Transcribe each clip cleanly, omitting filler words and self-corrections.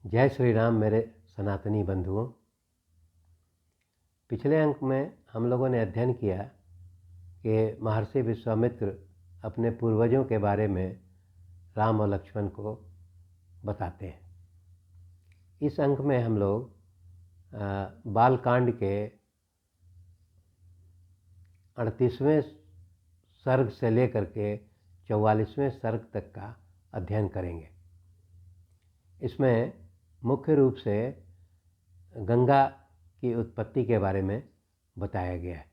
जय श्री राम मेरे सनातनी बंधुओं। पिछले अंक में हम लोगों ने अध्ययन किया कि महर्षि विश्वामित्र अपने पूर्वजों के बारे में राम और लक्ष्मण को बताते हैं। इस अंक में हम लोग बालकांड के 38वें सर्ग से लेकर के 44वें सर्ग तक का अध्ययन करेंगे। इसमें मुख्य रूप से गंगा की उत्पत्ति के बारे में बताया गया है।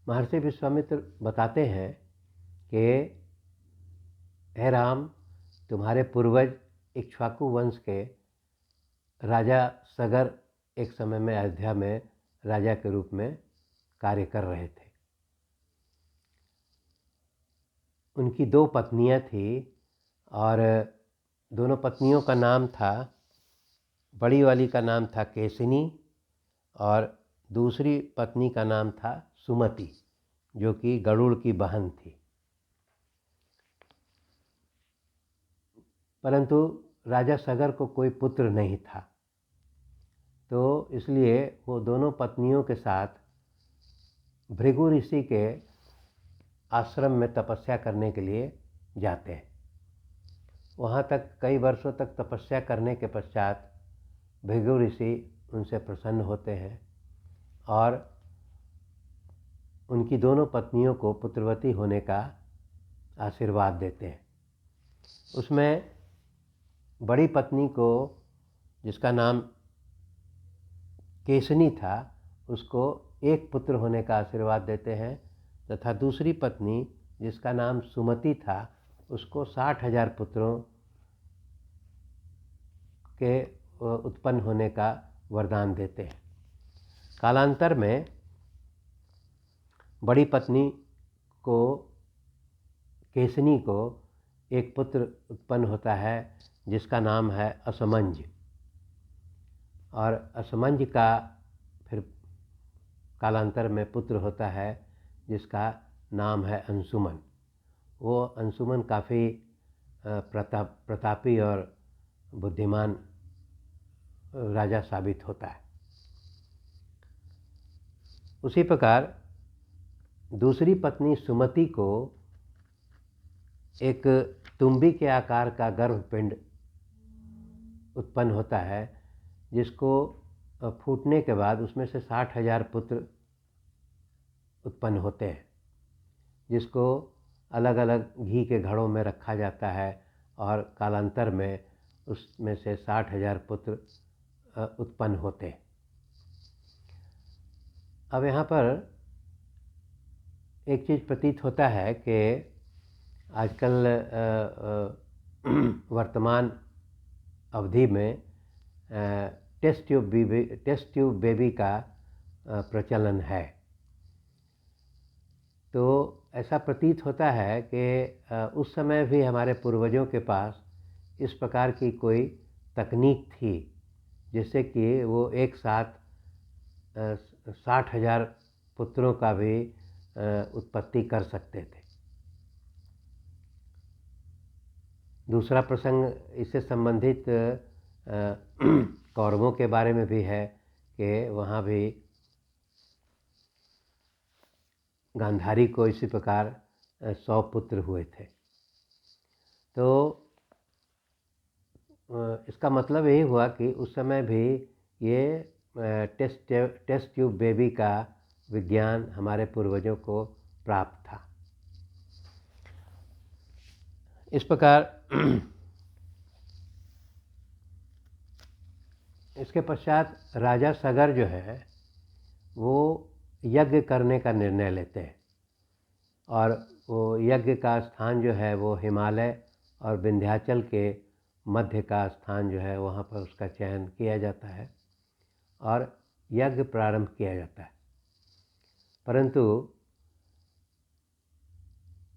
महर्षि विश्वामित्र बताते हैं कि हे राम, तुम्हारे पूर्वज इक्ष्वाकु वंश के राजा सगर एक समय में अयोध्या में राजा के रूप में कार्य कर रहे थे। उनकी 2 पत्नियां थी और दोनों पत्नियों का नाम था, बड़ी वाली का नाम था केसिनी और दूसरी पत्नी का नाम था सुमति, जो कि गरुड़ की बहन थी। परंतु राजा सगर को कोई पुत्र नहीं था, तो इसलिए वो दोनों पत्नियों के साथ भृगु ऋषि के आश्रम में तपस्या करने के लिए जाते हैं। वहाँ तक कई वर्षों तक तपस्या करने के पश्चात भृगु ऋषि उनसे प्रसन्न होते हैं और उनकी दोनों पत्नियों को पुत्रवती होने का आशीर्वाद देते हैं। उसमें बड़ी पत्नी को, जिसका नाम केसनी था, उसको एक पुत्र होने का आशीर्वाद देते हैं तथा दूसरी पत्नी, जिसका नाम सुमति था, उसको 60,000 पुत्रों के उत्पन्न होने का वरदान देते हैं। कालांतर में बड़ी पत्नी को, केसनी को, एक पुत्र उत्पन्न होता है जिसका नाम है असमंज, और असमंज का फिर कालांतर में पुत्र होता है जिसका नाम है अंशुमन। वो अंशुमन काफ़ी प्रतापी और बुद्धिमान राजा साबित होता है। उसी प्रकार दूसरी पत्नी सुमति को एक तुम्बी के आकार का गर्भपिंड उत्पन्न होता है, जिसको फूटने के बाद उसमें से 60,000 पुत्र उत्पन्न होते हैं, जिसको अलग अलग घी के घड़ों में रखा जाता है और कालांतर में उसमें से 60,000 पुत्र उत्पन्न होते हैं। अब यहाँ पर एक चीज़ प्रतीत होता है कि आजकल वर्तमान अवधि में टेस्ट ट्यूब बेबी का प्रचलन है। तो ऐसा प्रतीत होता है कि उस समय भी हमारे पूर्वजों के पास इस प्रकार की कोई तकनीक थी जिससे कि वो एक साथ 60,000 पुत्रों का भी उत्पत्ति कर सकते थे। दूसरा प्रसंग इससे संबंधित कौरवों के बारे में भी है कि वहाँ भी गांधारी को इसी प्रकार 100 पुत्र हुए थे। तो इसका मतलब यही हुआ कि उस समय भी ये टेस्ट ट्यूब बेबी का विज्ञान हमारे पूर्वजों को प्राप्त था। इस प्रकार इसके पश्चात राजा सगर जो है वो यज्ञ करने का निर्णय लेते हैं और वो यज्ञ का स्थान जो है वो हिमालय और विंध्याचल के मध्य का स्थान जो है वहाँ पर उसका चयन किया जाता है और यज्ञ प्रारंभ किया जाता है। परंतु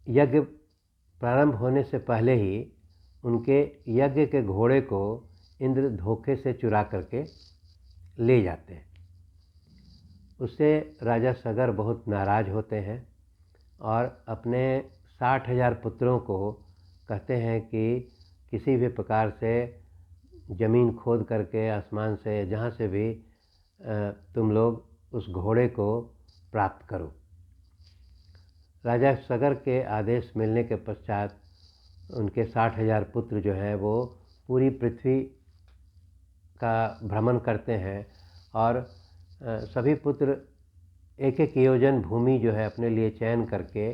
यज्ञ प्रारंभ होने से पहले ही उनके यज्ञ के घोड़े को इंद्र धोखे से चुरा करके ले जाते हैं। उससे राजा सगर बहुत नाराज होते हैं और अपने 60,000 पुत्रों को कहते हैं कि किसी भी प्रकार से ज़मीन खोद करके, आसमान से, जहाँ से भी तुम लोग उस घोड़े को प्राप्त करो। राजा सगर के आदेश मिलने के पश्चात उनके 60,000 पुत्र जो हैं वो पूरी पृथ्वी का भ्रमण करते हैं और सभी पुत्र एक एक योजन भूमि जो है अपने लिए चयन करके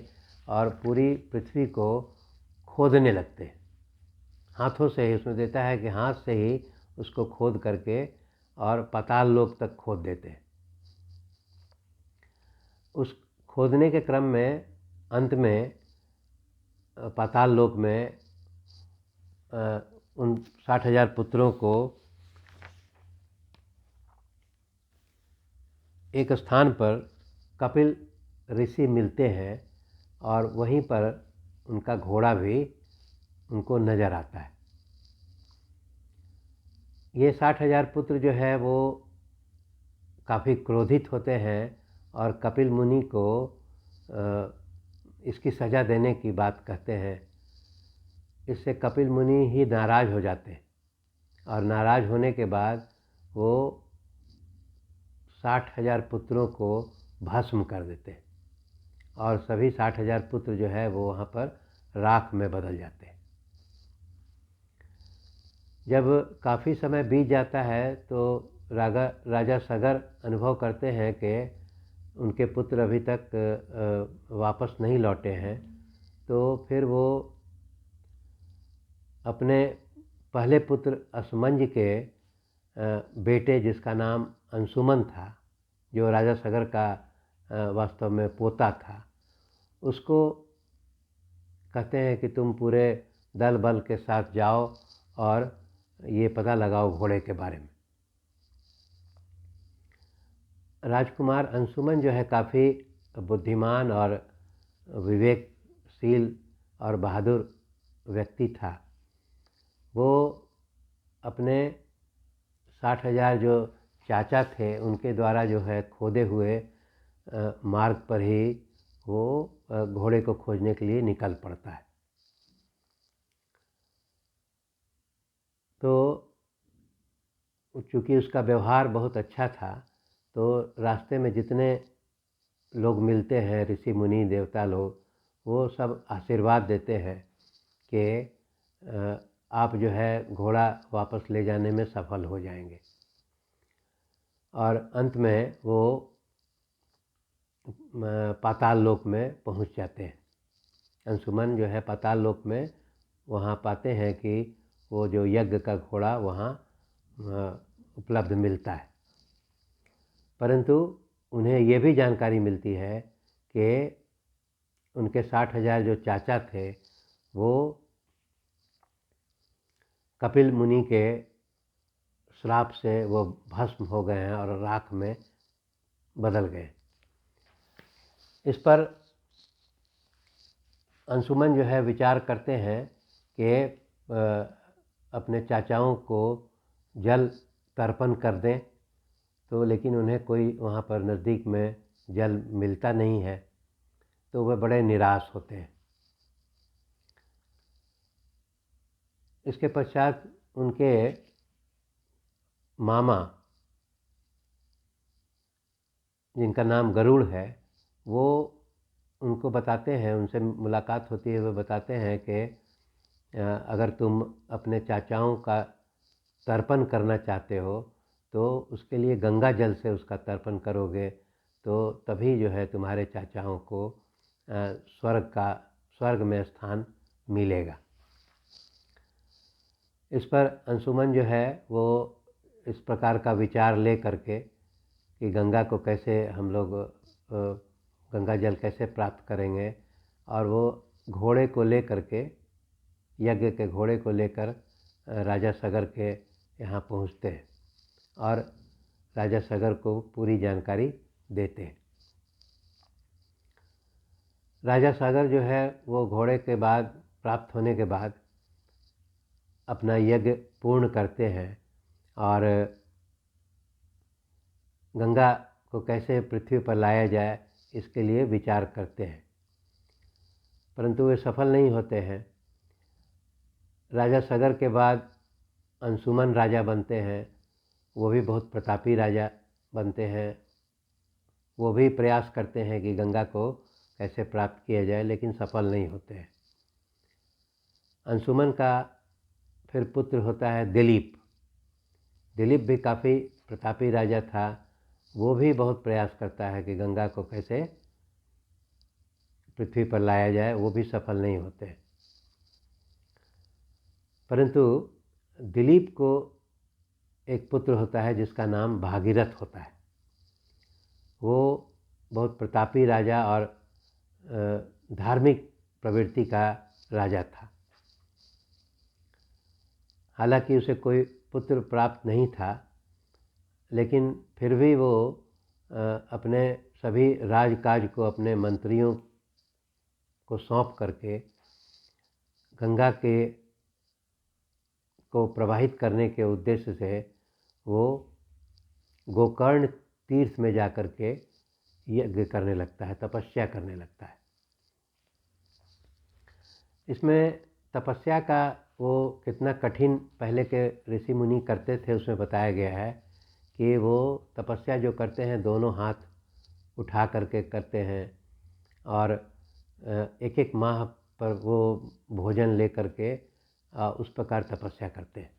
और पूरी पृथ्वी को खोदने लगते हैं। हाथों से ही, उसमें देता है कि हाथ से ही उसको खोद करके और पाताल लोक तक खोद देते हैं। उस खोदने के क्रम में अंत में पाताल लोक में उन 60,000 पुत्रों को एक स्थान पर कपिल ऋषि मिलते हैं और वहीं पर उनका घोड़ा भी उनको नज़र आता है। ये 60,000 पुत्र जो है वो काफ़ी क्रोधित होते हैं और कपिल मुनि को इसकी सज़ा देने की बात कहते हैं। इससे कपिल मुनि ही नाराज़ हो जाते हैं और नाराज़ होने के बाद वो 60,000 पुत्रों को भस्म कर देते हैं और सभी 60,000 पुत्र जो है वो वहाँ पर राख में बदल जाते हैं। जब काफ़ी समय बीत जाता है तो राजा सगर अनुभव करते हैं कि उनके पुत्र अभी तक वापस नहीं लौटे हैं, तो फिर वो अपने पहले पुत्र असमंज के बेटे, जिसका नाम अंशुमन था, जो राजा सगर का वास्तव में पोता था, उसको कहते हैं कि तुम पूरे दल बल के साथ जाओ और ये पता लगाओ घोड़े के बारे में। राजकुमार अंशुमन जो है काफ़ी बुद्धिमान और विवेकशील और बहादुर व्यक्ति था। वो अपने 60,000 जो चाचा थे उनके द्वारा जो है खोदे हुए मार्ग पर ही वो घोड़े को खोजने के लिए निकल पड़ता है। तो चूँकि उसका व्यवहार बहुत अच्छा था, तो रास्ते में जितने लोग मिलते हैं, ऋषि मुनि देवता लोग, वो सब आशीर्वाद देते हैं कि आप जो है घोड़ा वापस ले जाने में सफल हो जाएंगे। और अंत में वो पाताल लोक में पहुंच जाते हैं। अंशुमन जो है पाताल लोक में वहाँ पाते हैं कि वो जो यज्ञ का घोड़ा वहाँ उपलब्ध मिलता है, परंतु उन्हें ये भी जानकारी मिलती है कि उनके 60,000 जो चाचा थे वो कपिल मुनि के श्राप से वो भस्म हो गए हैं और राख में बदल गए। इस पर अंशुमन जो है विचार करते हैं कि अपने चाचाओं को जल तर्पण कर दें, तो लेकिन उन्हें कोई वहाँ पर नज़दीक में जल मिलता नहीं है, तो वह बड़े निराश होते हैं। इसके पश्चात उनके मामा, जिनका नाम गरुड़ है, वो उनको बताते हैं, उनसे मुलाकात होती है, वो बताते हैं कि अगर तुम अपने चाचाओं का तर्पण करना चाहते हो तो उसके लिए गंगा जल से उसका तर्पण करोगे तो तभी जो है तुम्हारे चाचाओं को स्वर्ग में स्थान मिलेगा। इस पर अंशुमन जो है वो इस प्रकार का विचार ले करके कि गंगा को कैसे हम लोग गंगा जल कैसे प्राप्त करेंगे, और वो घोड़े को ले करके, यज्ञ के घोड़े को लेकर राजा सगर के यहाँ पहुँचते हैं और राजा सगर को पूरी जानकारी देते हैं। राजा सागर जो है वो घोड़े के बाद प्राप्त होने के बाद अपना यज्ञ पूर्ण करते हैं और गंगा को कैसे पृथ्वी पर लाया जाए इसके लिए विचार करते हैं, परंतु वे सफल नहीं होते हैं। राजा सगर के बाद अंशुमन राजा बनते हैं, वो भी बहुत प्रतापी राजा बनते हैं। वो भी प्रयास करते हैं कि गंगा को कैसे प्राप्त किया जाए, लेकिन सफल नहीं होते हैं। अंशुमन का फिर पुत्र होता है दिलीप। दिलीप भी काफ़ी प्रतापी राजा था। वो भी बहुत प्रयास करता है कि गंगा को कैसे पृथ्वी पर लाया जाए, वो भी सफल नहीं होते। परंतु दिलीप को एक पुत्र होता है जिसका नाम भागीरथ होता है। वो बहुत प्रतापी राजा और धार्मिक प्रवृत्ति का राजा था। हालांकि उसे कोई पुत्र प्राप्त नहीं था, लेकिन फिर भी वो अपने सभी राजकाज को अपने मंत्रियों को सौंप करके गंगा को प्रवाहित करने के उद्देश्य से वो गोकर्ण तीर्थ में जाकर के यज्ञ करने लगता है, तपस्या करने लगता है। इसमें तपस्या का वो कितना कठिन पहले के ऋषि मुनि करते थे उसमें बताया गया है कि वो तपस्या जो करते हैं दोनों हाथ उठा करके करते हैं और एक एक माह पर वो भोजन ले करके उस प्रकार तपस्या करते हैं।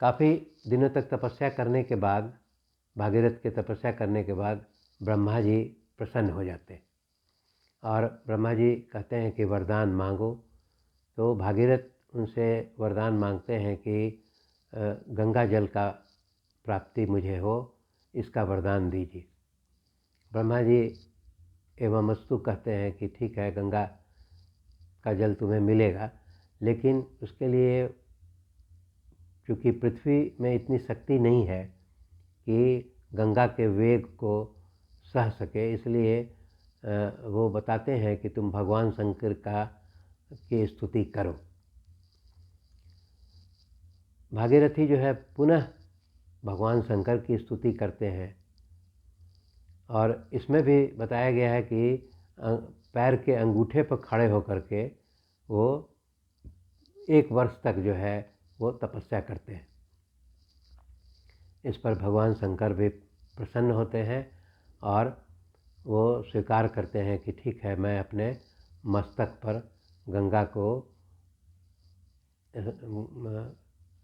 काफ़ी दिनों तक तपस्या करने के बाद, भागीरथ के तपस्या करने के बाद ब्रह्मा जी प्रसन्न हो जाते हैं और ब्रह्मा जी कहते हैं कि वरदान मांगो। तो भागीरथ उनसे वरदान मांगते हैं कि गंगा जल का प्राप्ति मुझे हो, इसका वरदान दीजिए। ब्रह्मा जी एवमस्तु कहते हैं कि ठीक है, गंगा का जल तुम्हें मिलेगा, लेकिन उसके लिए चूँकि पृथ्वी में इतनी शक्ति नहीं है कि गंगा के वेग को सह सके, इसलिए वो बताते हैं कि तुम भगवान शंकर की स्तुति करो। भागीरथी जो है पुनः भगवान शंकर की स्तुति करते हैं और इसमें भी बताया गया है कि पैर के अंगूठे पर खड़े होकर के वो 1 वर्ष तक जो है वो तपस्या करते हैं। इस पर भगवान शंकर भी प्रसन्न होते हैं और वो स्वीकार करते हैं कि ठीक है, मैं अपने मस्तक पर गंगा को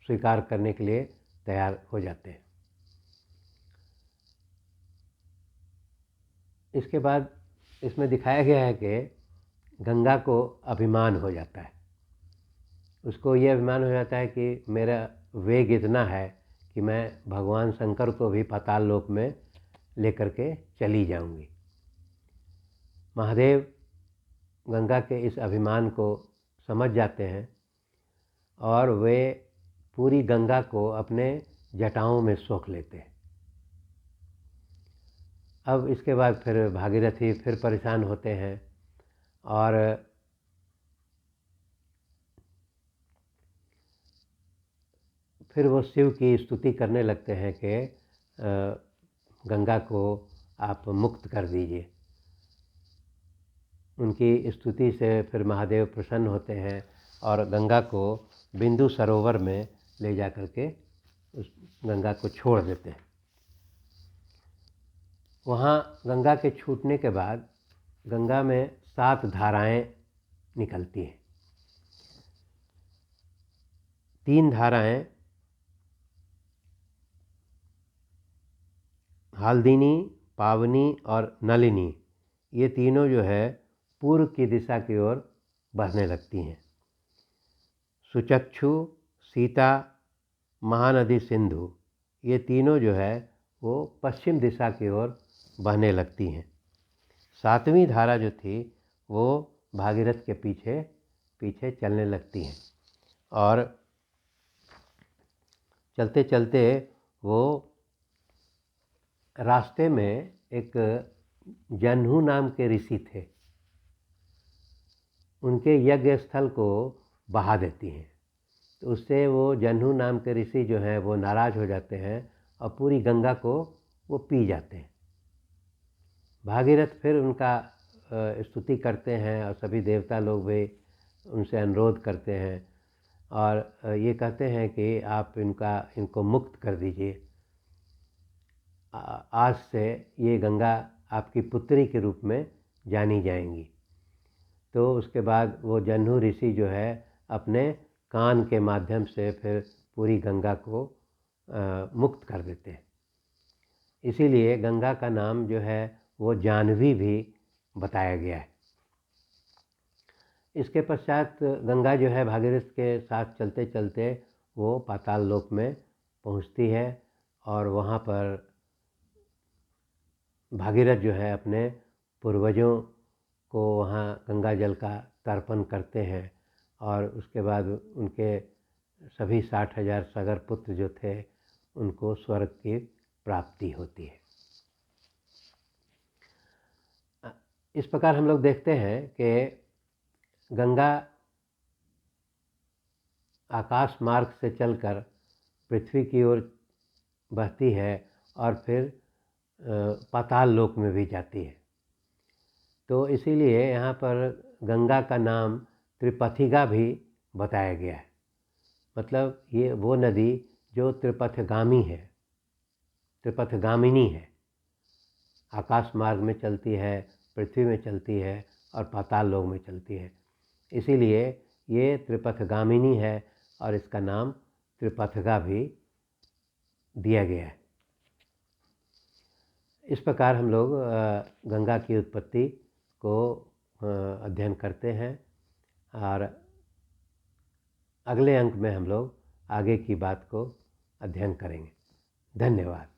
स्वीकार करने के लिए तैयार हो जाते हैं। इसके बाद इसमें दिखाया गया है कि गंगा को अभिमान हो जाता है। उसको ये अभिमान हो जाता है कि मेरा वेग इतना है कि मैं भगवान शंकर को भी पाताल लोक में लेकर के चली जाऊंगी। महादेव गंगा के इस अभिमान को समझ जाते हैं और वे पूरी गंगा को अपने जटाओं में सोख लेते हैं। अब इसके बाद फिर भागीरथी फिर परेशान होते हैं और फिर वो शिव की स्तुति करने लगते हैं कि गंगा को आप मुक्त कर दीजिए। उनकी स्तुति से फिर महादेव प्रसन्न होते हैं और गंगा को बिंदु सरोवर में ले जा कर के उस गंगा को छोड़ देते हैं। वहाँ गंगा के छूटने के बाद गंगा में 7 धाराएं निकलती हैं। 3 धाराएं हल्दिनी, पावनी और नलिनी, ये तीनों जो है पूर्व की दिशा की ओर बहने लगती हैं। सुचक्षु, सीता, महानदी सिंधु, ये तीनों जो है वो पश्चिम दिशा की ओर बहने लगती हैं। 7वीं धारा जो थी वो भागीरथ के पीछे पीछे चलने लगती हैं और चलते चलते वो रास्ते में एक जन्हू नाम के ऋषि थे, उनके यज्ञ स्थल को बहा देती हैं। तो उससे वो जन्हू नाम के ऋषि जो हैं वो नाराज़ हो जाते हैं और पूरी गंगा को वो पी जाते हैं। भागीरथ फिर उनका स्तुति करते हैं और सभी देवता लोग भी उनसे अनुरोध करते हैं और ये कहते हैं कि आप इनको मुक्त कर दीजिए। आज से ये गंगा आपकी पुत्री के रूप में जानी जाएंगी। तो उसके बाद वो जह्नु ऋषि जो है अपने कान के माध्यम से फिर पूरी गंगा को मुक्त कर देते हैं। इसीलिए गंगा का नाम जो है वो जाह्नवी भी बताया गया है। इसके पश्चात गंगा जो है भागीरथ के साथ चलते चलते वो पाताल लोक में पहुंचती है और वहाँ पर भागीरथ जो है अपने पूर्वजों को वहाँ गंगा जल का तर्पण करते हैं और उसके बाद उनके सभी 60,000 सागर पुत्र जो थे उनको स्वर्ग की प्राप्ति होती है। इस प्रकार हम लोग देखते हैं कि गंगा आकाश मार्ग से चलकर पृथ्वी की ओर बहती है और फिर पाताल लोक में भी जाती है। तो इसीलिए यहाँ पर गंगा का नाम त्रिपथिगा भी बताया गया है। मतलब ये वो नदी जो त्रिपथगामी है, त्रिपथगामिनी है। आकाश मार्ग में चलती है, पृथ्वी में चलती है और पाताल लोक में चलती है। इसीलिए ये त्रिपथगामिनी है और इसका नाम त्रिपथगा भी दिया गया है। इस प्रकार हम लोग गंगा की उत्पत्ति को अध्ययन करते हैं और अगले अंक में हम लोग आगे की बात को अध्ययन करेंगे। धन्यवाद।